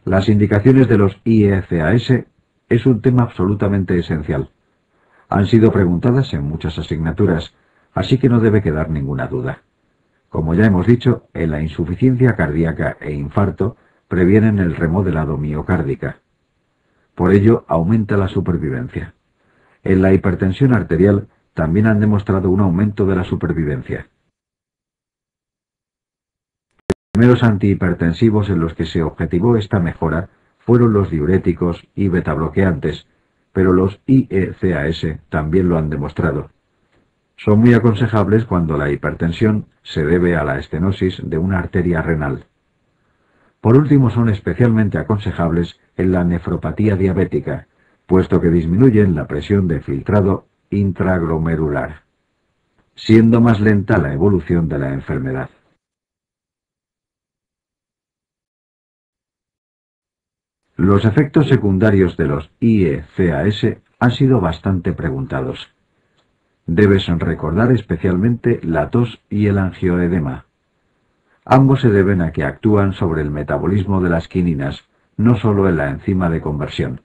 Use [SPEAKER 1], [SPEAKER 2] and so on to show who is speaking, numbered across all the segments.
[SPEAKER 1] Las indicaciones de los IECAS es un tema absolutamente esencial. Han sido preguntadas en muchas asignaturas, así que no debe quedar ninguna duda. Como ya hemos dicho, en la insuficiencia cardíaca e infarto previenen el remodelado miocárdica. Por ello, aumenta la supervivencia. En la hipertensión arterial también han demostrado un aumento de la supervivencia. Los primeros antihipertensivos en los que se objetivó esta mejora fueron los diuréticos y betabloqueantes, pero los IECAS también lo han demostrado. Son muy aconsejables cuando la hipertensión se debe a la estenosis de una arteria renal. Por último, son especialmente aconsejables en la nefropatía diabética, puesto que disminuyen la presión de filtrado intraglomerular, siendo más lenta la evolución de la enfermedad. Los efectos secundarios de los IECAS han sido bastante preguntados. Debes recordar especialmente la tos y el angioedema. Ambos se deben a que actúan sobre el metabolismo de las quininas, no solo en la enzima de conversión.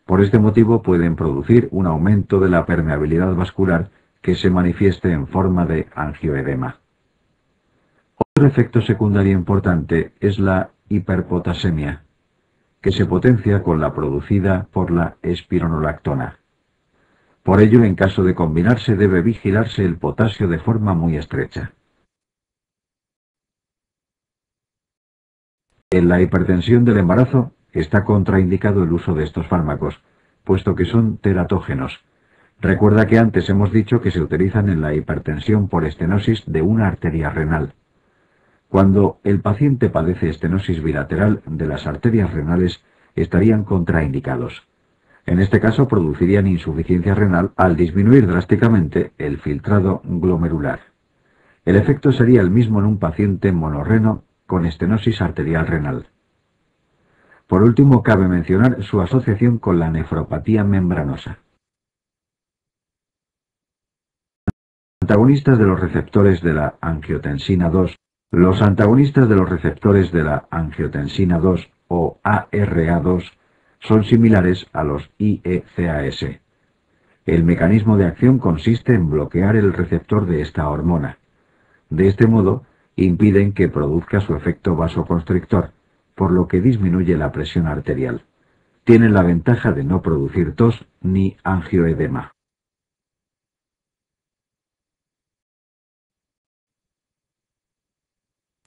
[SPEAKER 1] Por este motivo pueden producir un aumento de la permeabilidad vascular que se manifieste en forma de angioedema. Otro efecto secundario importante es la hiperpotasemia, que se potencia con la producida por la espironolactona. Por ello, en caso de combinarse, debe vigilarse el potasio de forma muy estrecha. En la hipertensión del embarazo está contraindicado el uso de estos fármacos, puesto que son teratógenos. Recuerda que antes hemos dicho que se utilizan en la hipertensión por estenosis de una arteria renal. Cuando el paciente padece estenosis bilateral de las arterias renales, estarían contraindicados. En este caso producirían insuficiencia renal al disminuir drásticamente el filtrado glomerular. El efecto sería el mismo en un paciente monorreno con estenosis arterial renal. Por último, cabe mencionar su asociación con la nefropatía membranosa. Antagonistas de los receptores de la angiotensina 2. Los antagonistas de los receptores de la angiotensina 2 o ARA2 son similares a los IECAS. El mecanismo de acción consiste en bloquear el receptor de esta hormona. De este modo, impiden que produzca su efecto vasoconstrictor, por lo que disminuye la presión arterial. Tienen la ventaja de no producir tos ni angioedema.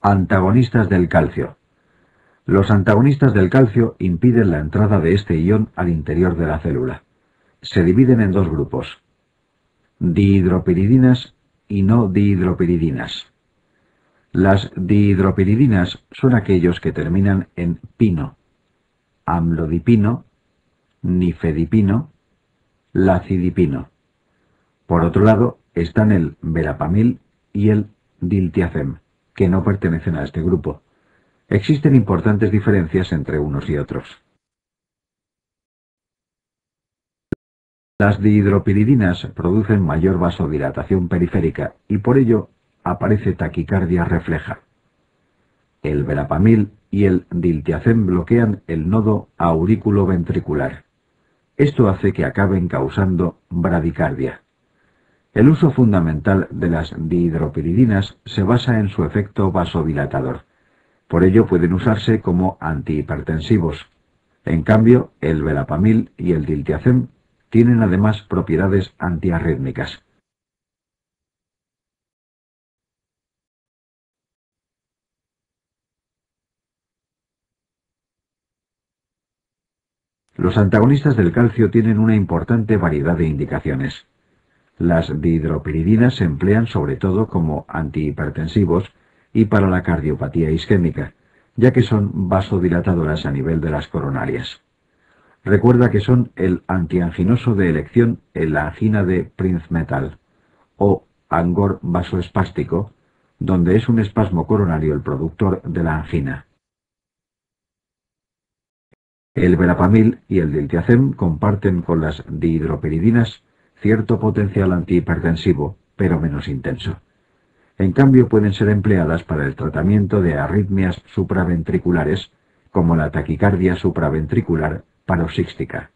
[SPEAKER 1] Antagonistas del calcio. Los antagonistas del calcio impiden la entrada de este ion al interior de la célula. Se dividen en dos grupos: dihidropiridinas y no dihidropiridinas. Las dihidropiridinas son aquellos que terminan en pino: amlodipino, nifedipino, lacidipino. Por otro lado, están el verapamil y el diltiazem, que no pertenecen a este grupo. Existen importantes diferencias entre unos y otros. Las dihidropiridinas producen mayor vasodilatación periférica y por ello aparece taquicardia refleja. El verapamil y el diltiazem bloquean el nodo aurículo-ventricular. Esto hace que acaben causando bradicardia. El uso fundamental de las dihidropiridinas se basa en su efecto vasodilatador. Por ello pueden usarse como antihipertensivos. En cambio, el verapamil y el diltiazem tienen además propiedades antiarrítmicas. Los antagonistas del calcio tienen una importante variedad de indicaciones. Las dihidropiridinas se emplean sobre todo como antihipertensivos y para la cardiopatía isquémica, ya que son vasodilatadoras a nivel de las coronarias. Recuerda que son el antianginoso de elección en la angina de Prinzmetal o angor vasoespástico, donde es un espasmo coronario el productor de la angina. El verapamil y el diltiazem comparten con las dihidropiridinas cierto potencial antihipertensivo, pero menos intenso. En cambio, pueden ser empleadas para el tratamiento de arritmias supraventriculares, como la taquicardia supraventricular paroxística.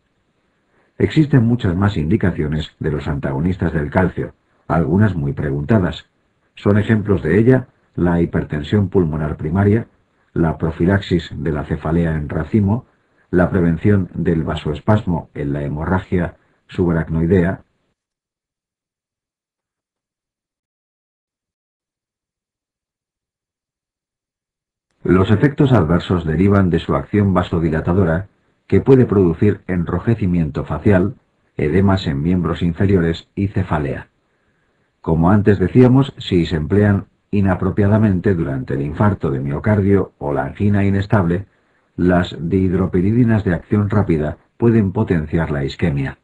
[SPEAKER 1] Existen muchas más indicaciones de los antagonistas del calcio, algunas muy preguntadas. Son ejemplos de ella la hipertensión pulmonar primaria, la profilaxis de la cefalea en racimo, la prevención del vasoespasmo en la hemorragia subaracnoidea. Los efectos adversos derivan de su acción vasodilatadora, que puede producir enrojecimiento facial, edemas en miembros inferiores y cefalea. Como antes decíamos, si se emplean inapropiadamente durante el infarto de miocardio o la angina inestable, las dihidropiridinas de acción rápida pueden potenciar la isquemia.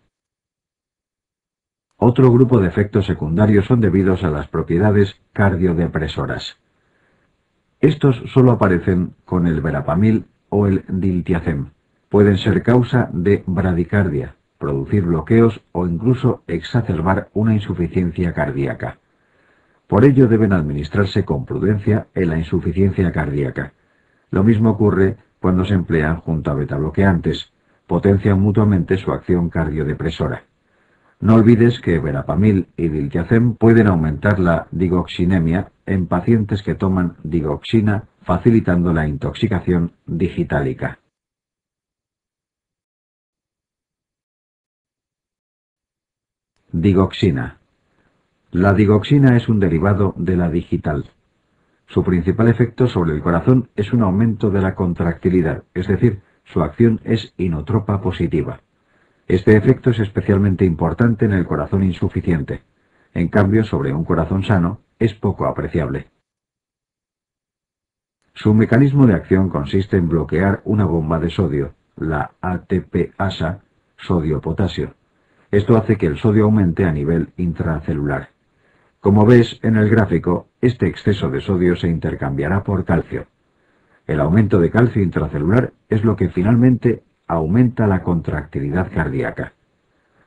[SPEAKER 1] Otro grupo de efectos secundarios son debidos a las propiedades cardiodepresoras. Estos solo aparecen con el verapamil o el diltiazem. Pueden ser causa de bradicardia, producir bloqueos o incluso exacerbar una insuficiencia cardíaca. Por ello deben administrarse con prudencia en la insuficiencia cardíaca. Lo mismo ocurre cuando se emplean junto a betabloqueantes, potencian mutuamente su acción cardiodepresora. No olvides que verapamil y diltiazem pueden aumentar la digoxinemia en pacientes que toman digoxina, facilitando la intoxicación digitálica. Digoxina. La digoxina es un derivado de la digital. Su principal efecto sobre el corazón es un aumento de la contractilidad, es decir, su acción es inotropa positiva. Este efecto es especialmente importante en el corazón insuficiente. En cambio, sobre un corazón sano, es poco apreciable. Su mecanismo de acción consiste en bloquear una bomba de sodio, la ATPasa, sodio-potasio. Esto hace que el sodio aumente a nivel intracelular. Como ves en el gráfico, este exceso de sodio se intercambiará por calcio. El aumento de calcio intracelular es lo que finalmente aumenta la contractilidad cardíaca.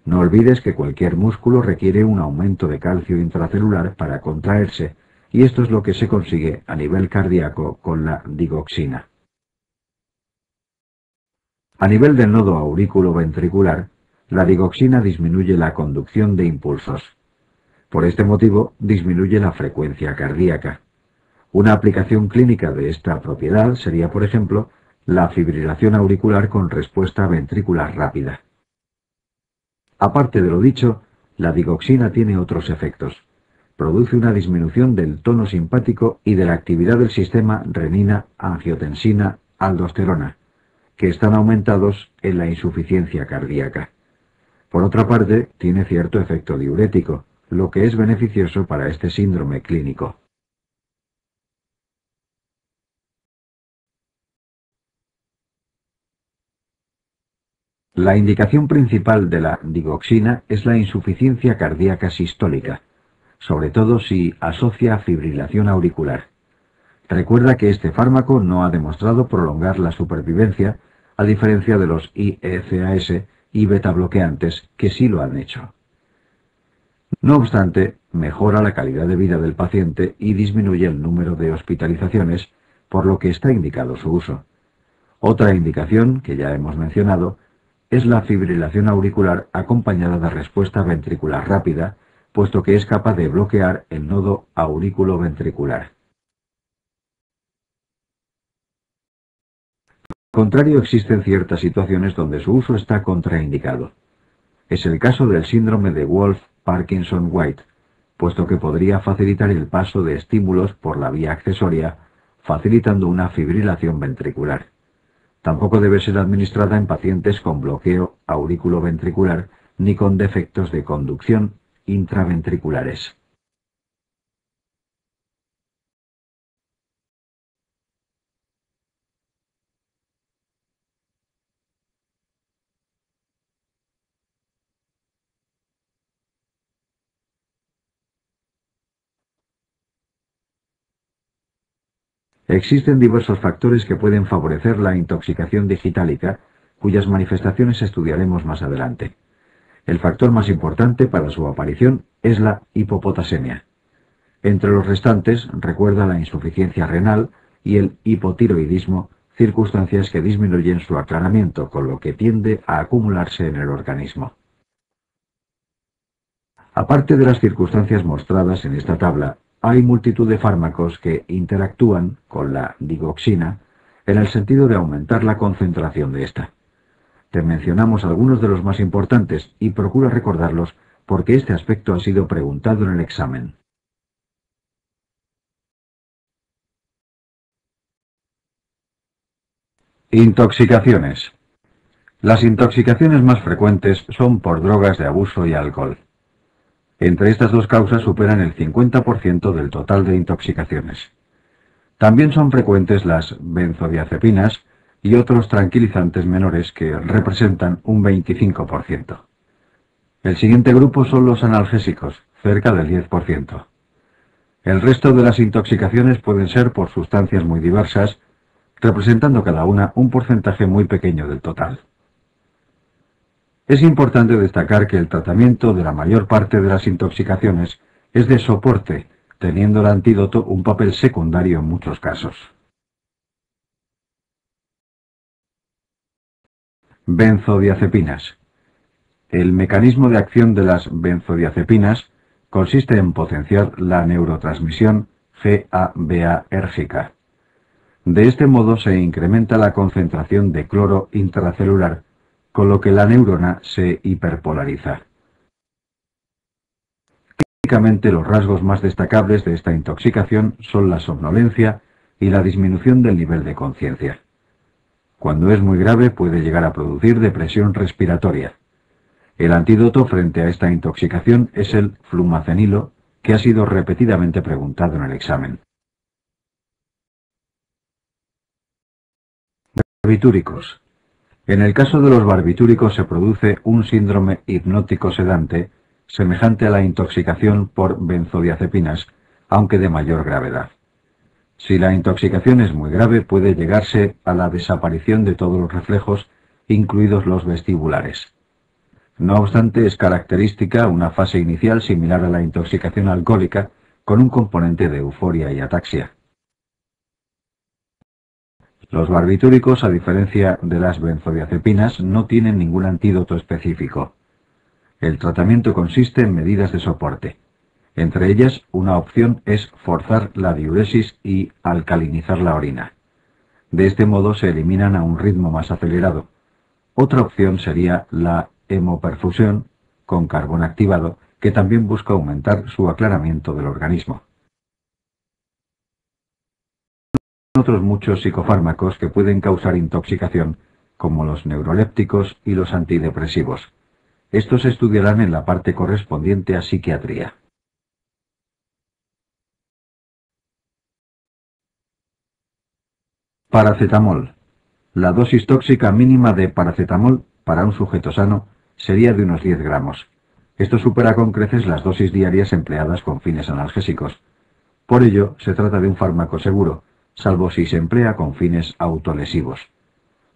[SPEAKER 1] No olvides que cualquier músculo requiere un aumento de calcio intracelular para contraerse, y esto es lo que se consigue a nivel cardíaco con la digoxina. A nivel del nodo aurículo-ventricular, la digoxina disminuye la conducción de impulsos. Por este motivo, disminuye la frecuencia cardíaca. Una aplicación clínica de esta propiedad sería, por ejemplo, la fibrilación auricular con respuesta ventricular rápida. Aparte de lo dicho, la digoxina tiene otros efectos. Produce una disminución del tono simpático y de la actividad del sistema renina-angiotensina-aldosterona, que están aumentados en la insuficiencia cardíaca. Por otra parte, tiene cierto efecto diurético, lo que es beneficioso para este síndrome clínico. La indicación principal de la digoxina es la insuficiencia cardíaca sistólica, sobre todo si asocia fibrilación auricular. Recuerda que este fármaco no ha demostrado prolongar la supervivencia, a diferencia de los IECAS y betabloqueantes que sí lo han hecho. No obstante, mejora la calidad de vida del paciente y disminuye el número de hospitalizaciones, por lo que está indicado su uso. Otra indicación, que ya hemos mencionado, es la fibrilación auricular acompañada de respuesta ventricular rápida, puesto que es capaz de bloquear el nodo aurículo-ventricular. Al contrario, existen ciertas situaciones donde su uso está contraindicado. Es el caso del síndrome de Wolff-Parkinson-White, puesto que podría facilitar el paso de estímulos por la vía accesoria, facilitando una fibrilación ventricular. Tampoco debe ser administrada en pacientes con bloqueo auriculoventricular ni con defectos de conducción intraventriculares. Existen diversos factores que pueden favorecer la intoxicación digitálica, cuyas manifestaciones estudiaremos más adelante. El factor más importante para su aparición es la hipopotasemia. Entre los restantes, recuerda la insuficiencia renal y el hipotiroidismo, circunstancias que disminuyen su aclaramiento, con lo que tiende a acumularse en el organismo. Aparte de las circunstancias mostradas en esta tabla, hay multitud de fármacos que interactúan con la digoxina en el sentido de aumentar la concentración de esta. Te mencionamos algunos de los más importantes y procura recordarlos porque este aspecto ha sido preguntado en el examen. Intoxicaciones. Las intoxicaciones más frecuentes son por drogas de abuso y alcohol. Entre estas dos causas superan el 50% del total de intoxicaciones. También son frecuentes las benzodiazepinas y otros tranquilizantes menores que representan un 25%. El siguiente grupo son los analgésicos, cerca del 10%. El resto de las intoxicaciones pueden ser por sustancias muy diversas, representando cada una un porcentaje muy pequeño del total. Es importante destacar que el tratamiento de la mayor parte de las intoxicaciones es de soporte, teniendo el antídoto un papel secundario en muchos casos. Benzodiazepinas. El mecanismo de acción de las benzodiazepinas consiste en potenciar la neurotransmisión GABAérgica. De este modo se incrementa la concentración de cloro intracelular, con lo que la neurona se hiperpolariza. Clínicamente, los rasgos más destacables de esta intoxicación son la somnolencia y la disminución del nivel de conciencia. Cuando es muy grave puede llegar a producir depresión respiratoria. El antídoto frente a esta intoxicación es el flumacenilo, que ha sido repetidamente preguntado en el examen. Barbitúricos. En el caso de los barbitúricos se produce un síndrome hipnótico sedante semejante a la intoxicación por benzodiazepinas, aunque de mayor gravedad. Si la intoxicación es muy grave, puede llegarse a la desaparición de todos los reflejos, incluidos los vestibulares. No obstante, es característica una fase inicial similar a la intoxicación alcohólica, con un componente de euforia y ataxia. Los barbitúricos, a diferencia de las benzodiazepinas, no tienen ningún antídoto específico. El tratamiento consiste en medidas de soporte. Entre ellas, una opción es forzar la diuresis y alcalinizar la orina. De este modo se eliminan a un ritmo más acelerado. Otra opción sería la hemoperfusión con carbón activado, que también busca aumentar su aclaramiento del organismo. Otros muchos psicofármacos que pueden causar intoxicación, como los neurolépticos y los antidepresivos. Estos se estudiarán en la parte correspondiente a psiquiatría. Paracetamol. La dosis tóxica mínima de paracetamol para un sujeto sano sería de unos 10 gramos. Esto supera con creces las dosis diarias empleadas con fines analgésicos. Por ello, se trata de un fármaco seguro, salvo si se emplea con fines autolesivos.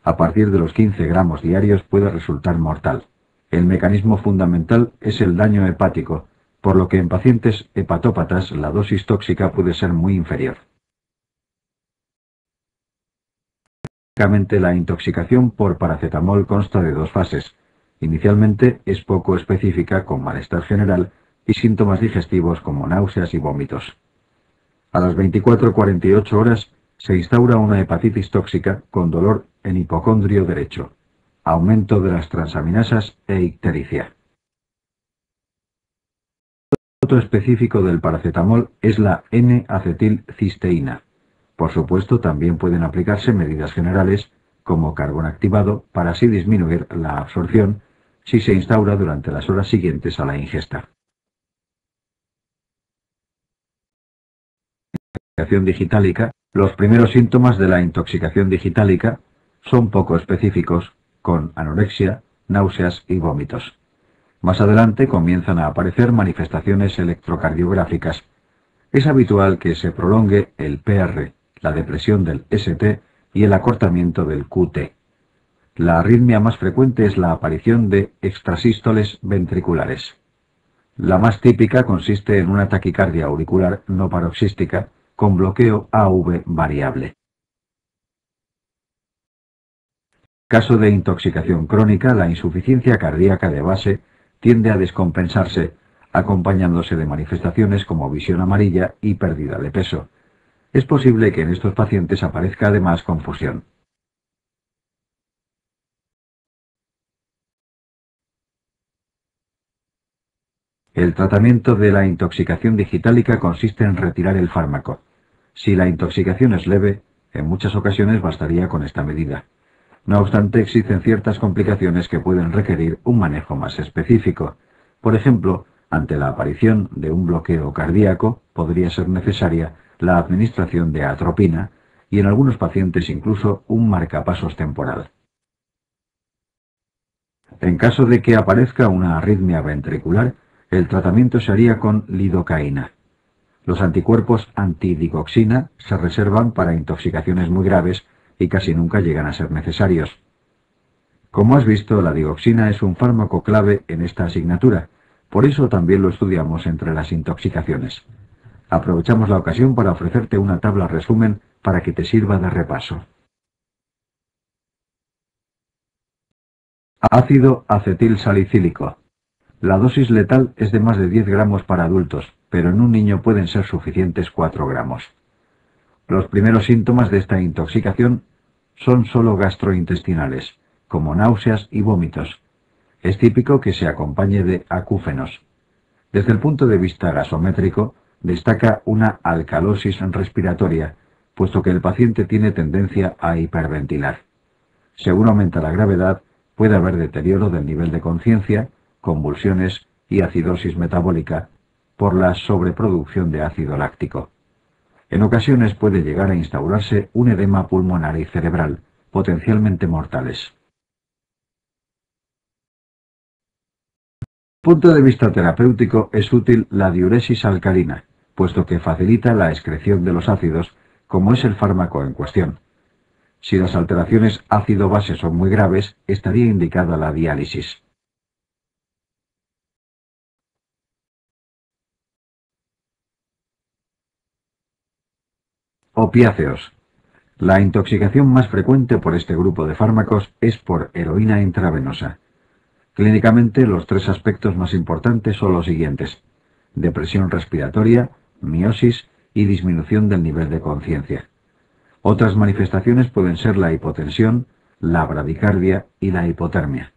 [SPEAKER 1] A partir de los 15 gramos diarios puede resultar mortal. El mecanismo fundamental es el daño hepático, por lo que en pacientes hepatópatas la dosis tóxica puede ser muy inferior. Básicamente, la intoxicación por paracetamol consta de dos fases. Inicialmente es poco específica, con malestar general y síntomas digestivos como náuseas y vómitos. A las 24-48 horas se instaura una hepatitis tóxica con dolor en hipocondrio derecho, aumento de las transaminasas e ictericia. Otro específico del paracetamol es la N-acetilcisteína. Por supuesto, también pueden aplicarse medidas generales, como carbón activado, para así disminuir la absorción si se instaura durante las horas siguientes a la ingesta. Intoxicación digitálica. Los primeros síntomas de la intoxicación digitálica son poco específicos, con anorexia, náuseas y vómitos. Más adelante comienzan a aparecer manifestaciones electrocardiográficas. Es habitual que se prolongue el PR, la depresión del ST y el acortamiento del QT. La arritmia más frecuente es la aparición de extrasístoles ventriculares. La más típica consiste en una taquicardia auricular no paroxística con bloqueo AV variable. Caso de intoxicación crónica, la insuficiencia cardíaca de base tiende a descompensarse, acompañándose de manifestaciones como visión amarilla y pérdida de peso. Es posible que en estos pacientes aparezca además confusión. El tratamiento de la intoxicación digitálica consiste en retirar el fármaco. Si la intoxicación es leve, en muchas ocasiones bastaría con esta medida. No obstante, existen ciertas complicaciones que pueden requerir un manejo más específico. Por ejemplo, ante la aparición de un bloqueo cardíaco, podría ser necesaria la administración de atropina y en algunos pacientes incluso un marcapasos temporal. En caso de que aparezca una arritmia ventricular, el tratamiento se haría con lidocaína. Los anticuerpos antidigoxina se reservan para intoxicaciones muy graves y casi nunca llegan a ser necesarios. Como has visto, la digoxina es un fármaco clave en esta asignatura, por eso también lo estudiamos entre las intoxicaciones. Aprovechamos la ocasión para ofrecerte una tabla resumen para que te sirva de repaso. Ácido acetil salicílico. La dosis letal es de más de 10 gramos para adultos, pero en un niño pueden ser suficientes 4 gramos. Los primeros síntomas de esta intoxicación son solo gastrointestinales, como náuseas y vómitos. Es típico que se acompañe de acúfenos. Desde el punto de vista gasométrico, destaca una alcalosis respiratoria, puesto que el paciente tiene tendencia a hiperventilar. Según aumenta la gravedad, puede haber deterioro del nivel de conciencia, convulsiones y acidosis metabólica por la sobreproducción de ácido láctico. En ocasiones puede llegar a instaurarse un edema pulmonar y cerebral, potencialmente mortales. Desde el punto de vista terapéutico es útil la diuresis alcalina, puesto que facilita la excreción de los ácidos, como es el fármaco en cuestión. Si las alteraciones ácido-base son muy graves, estaría indicada la diálisis. Opiáceos. La intoxicación más frecuente por este grupo de fármacos es por heroína intravenosa. Clínicamente, los tres aspectos más importantes son los siguientes: depresión respiratoria, miosis y disminución del nivel de conciencia. Otras manifestaciones pueden ser la hipotensión, la bradicardia y la hipotermia.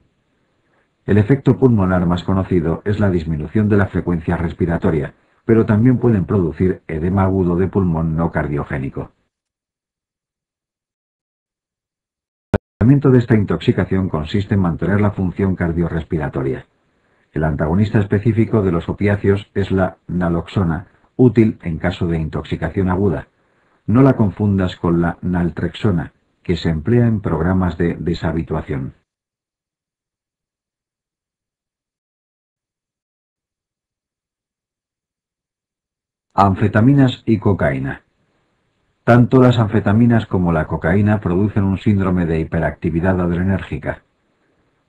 [SPEAKER 1] El efecto pulmonar más conocido es la disminución de la frecuencia respiratoria, pero también pueden producir edema agudo de pulmón no cardiogénico. El tratamiento de esta intoxicación consiste en mantener la función cardiorrespiratoria. El antagonista específico de los opiáceos es la naloxona, útil en caso de intoxicación aguda. No la confundas con la naltrexona, que se emplea en programas de deshabituación. Anfetaminas y cocaína. Tanto las anfetaminas como la cocaína producen un síndrome de hiperactividad adrenérgica.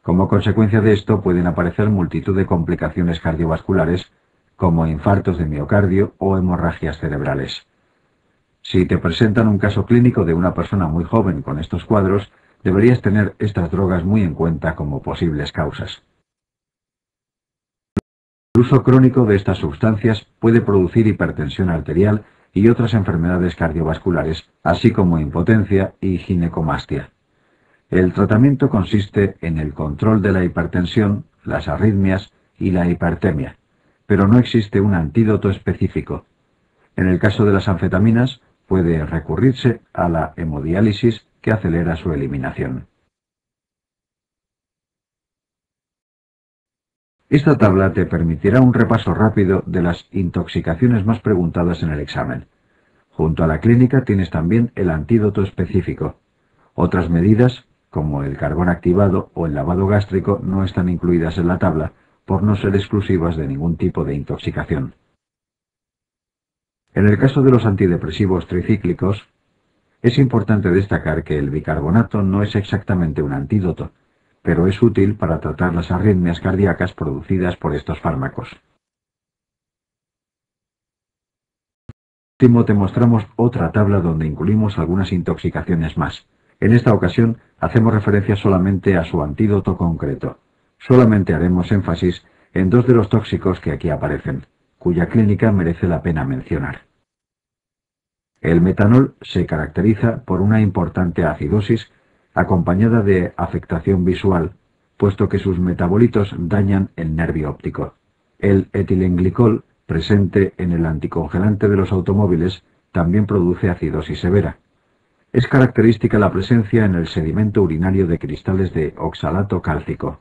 [SPEAKER 1] Como consecuencia de esto pueden aparecer multitud de complicaciones cardiovasculares, como infartos de miocardio o hemorragias cerebrales. Si te presentan un caso clínico de una persona muy joven con estos cuadros, deberías tener estas drogas muy en cuenta como posibles causas. El uso crónico de estas sustancias puede producir hipertensión arterial y otras enfermedades cardiovasculares, así como impotencia y ginecomastia. El tratamiento consiste en el control de la hipertensión, las arritmias y la hipertemia, pero no existe un antídoto específico. En el caso de las anfetaminas, puede recurrirse a la hemodiálisis, que acelera su eliminación. Esta tabla te permitirá un repaso rápido de las intoxicaciones más preguntadas en el examen. Junto a la clínica tienes también el antídoto específico. Otras medidas, como el carbón activado o el lavado gástrico, no están incluidas en la tabla por no ser exclusivas de ningún tipo de intoxicación. En el caso de los antidepresivos tricíclicos, es importante destacar que el bicarbonato no es exactamente un antídoto, pero es útil para tratar las arritmias cardíacas producidas por estos fármacos. Por último, te mostramos otra tabla donde incluimos algunas intoxicaciones más, En esta ocasión hacemos referencia solamente a su antídoto concreto. Solamente haremos énfasis en dos de los tóxicos que aquí aparecen, cuya clínica merece la pena mencionar. El metanol se caracteriza por una importante acidosis acompañada de afectación visual, puesto que sus metabolitos dañan el nervio óptico. El etilenglicol, presente en el anticongelante de los automóviles, también produce acidosis severa. Es característica la presencia en el sedimento urinario de cristales de oxalato cálcico.